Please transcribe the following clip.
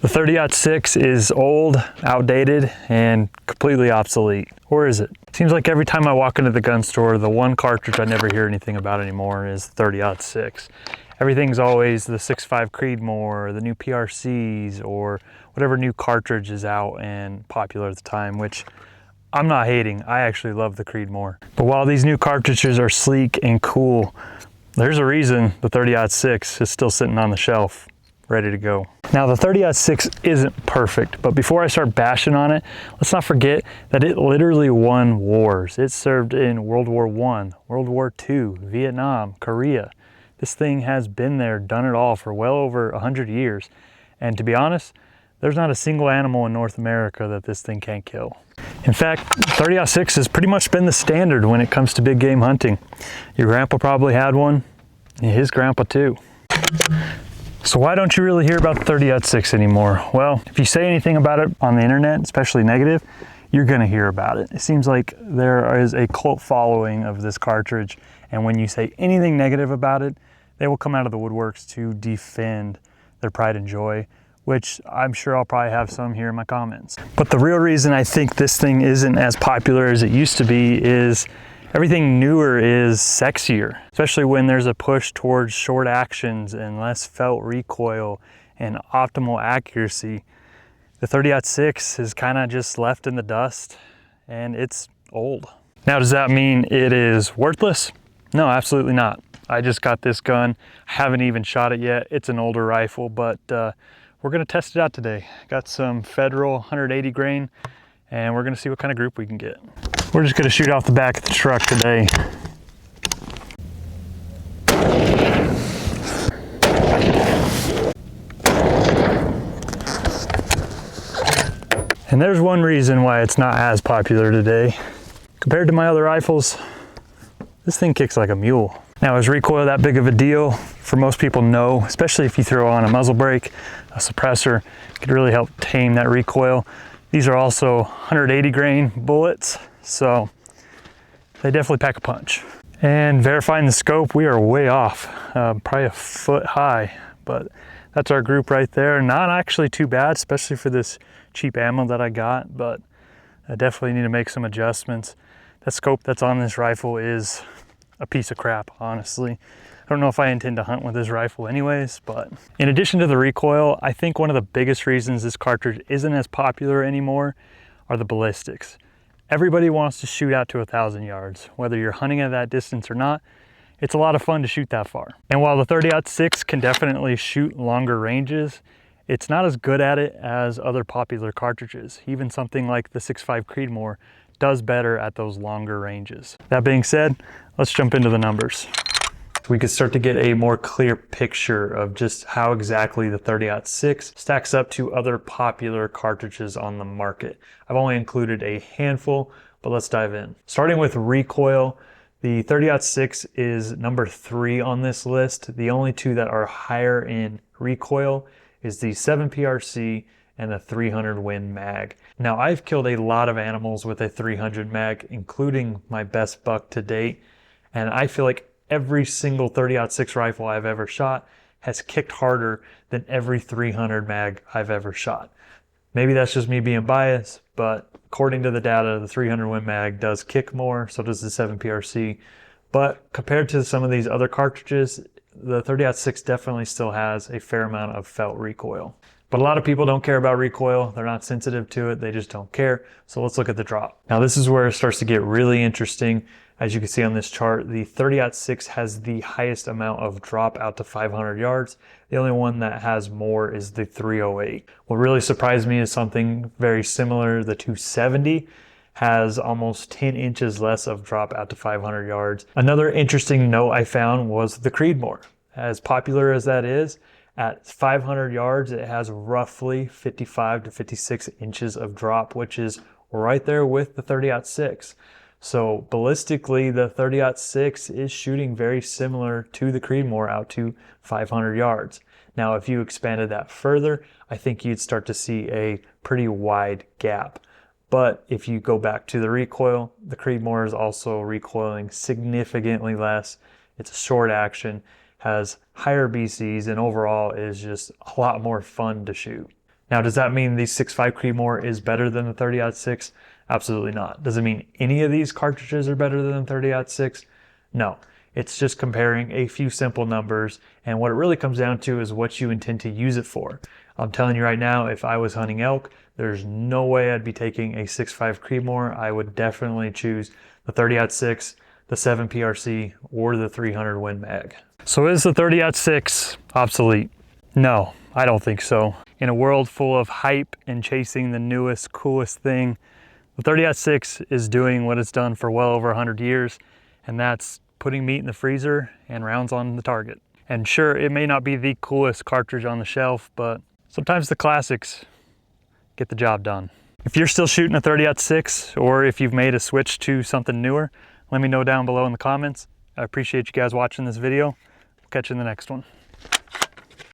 The 30-06 is old, outdated, and completely obsolete. Or is it? Seems like every time I walk into the gun store, the one cartridge I never hear anything about anymore is the 30-06. Everything's always the 6.5 Creedmoor, the new PRCs, or whatever new cartridge is out and popular at the time, which I'm not hating. I actually love the Creedmoor. But while these new cartridges are sleek and cool, there's a reason the 30-06 is still sitting on the shelf, ready to go. Now the 30-06 isn't perfect, but before I start bashing on it, let's not forget that it literally won wars. It served in World War I, World War II, Vietnam, Korea. This thing has been there, done it all for well over 100 years. And to be honest, there's not a single animal in North America that this thing can't kill. In fact, 30-06 has pretty much been the standard when it comes to big game hunting. Your grandpa probably had one, and his grandpa too. So why don't you really hear about the 30-06 anymore? Well, if you say anything about it on the internet, especially negative, you're gonna hear about it. It seems like there is a cult following of this cartridge, and when you say anything negative about it, they will come out of the woodworks to defend their pride and joy, which I'm sure I'll probably have some here in my comments. But the real reason I think this thing isn't as popular as it used to be is everything newer is sexier, especially when there's a push towards short actions and less felt recoil and optimal accuracy. The 30-06 is kind of just left in the dust and it's old. Now, does that mean it is worthless? No, absolutely not. I just got this gun. I haven't even shot it yet. It's an older rifle, but we're gonna test it out today. Got some Federal 180 grain and we're gonna see what kind of group we can get. We're just gonna shoot off the back of the truck today. And there's one reason why it's not as popular today. Compared to my other rifles, this thing kicks like a mule. Now, is recoil that big of a deal? For most people, no, especially if you throw on a muzzle brake, a suppressor, it could really help tame that recoil. These are also 180 grain bullets, so they definitely pack a punch. And verifying the scope, we are way off, probably a foot high, but that's our group right there. Not actually too bad, especially for this cheap ammo that I got, but I definitely need to make some adjustments. That scope that's on this rifle is a piece of crap, honestly. I don't know if I intend to hunt with this rifle anyways, but in addition to the recoil, I think one of the biggest reasons this cartridge isn't as popular anymore are the ballistics. Everybody wants to shoot out to 1,000 yards. Whether you're hunting at that distance or not, it's a lot of fun to shoot that far. And while the 30-06 can definitely shoot longer ranges, it's not as good at it as other popular cartridges. Even something like the 6.5 Creedmoor does better at those longer ranges. That being said, let's jump into the numbers. We could start to get a more clear picture of just how exactly the 30-06 stacks up to other popular cartridges on the market. I've only included a handful, but let's dive in. Starting with recoil, the 30-06 is number 3 on this list. The only two that are higher in recoil is the 7 PRC and the 300 Win mag. Now, I've killed a lot of animals with a 300 mag, including my best buck to date, and I feel like every single 30-06 rifle I've ever shot has kicked harder than every 300 mag I've ever shot. Maybe that's just me being biased, but according to the data, the 300 Win mag does kick more, so does the 7 PRC. But compared to some of these other cartridges, the 30-06 definitely still has a fair amount of felt recoil. But a lot of people don't care about recoil. They're not sensitive to it. They just don't care. So let's look at the drop. Now, this is where it starts to get really interesting. As you can see on this chart, the 30-06 has the highest amount of drop out to 500 yards. The only one that has more is the 308. What really surprised me is something very similar. The 270 has almost 10 inches less of drop out to 500 yards. Another interesting note I found was the Creedmoor. As popular as that is, at 500 yards, it has roughly 55 to 56 inches of drop, which is right there with the 30-06. So ballistically, the 30-06 is shooting very similar to the Creedmoor out to 500 yards. Now, if you expanded that further, I think you'd start to see a pretty wide gap. But if you go back to the recoil, the Creedmoor is also recoiling significantly less. It's a short action, has higher BCs, and overall is just a lot more fun to shoot. Now, does that mean the 6.5 Creedmoor is better than the 30-06? Absolutely not. Does it mean any of these cartridges are better than the 30-06? No. It's just comparing a few simple numbers, and what it really comes down to is what you intend to use it for. I'm telling you right now, if I was hunting elk, there's no way I'd be taking a 6.5 Creedmoor. I would definitely choose the 30-06, the 7 PRC, or the 300 Win Mag. So is the 30-06 obsolete? No, I don't think so. In a world full of hype and chasing the newest, coolest thing, the 30-06 is doing what it's done for well over 100 years, and that's putting meat in the freezer and rounds on the target. And sure, it may not be the coolest cartridge on the shelf, but sometimes the classics get the job done. If you're still shooting a 30-06, or if you've made a switch to something newer, let me know down below in the comments. I appreciate you guys watching this video. We'll catch you in the next one.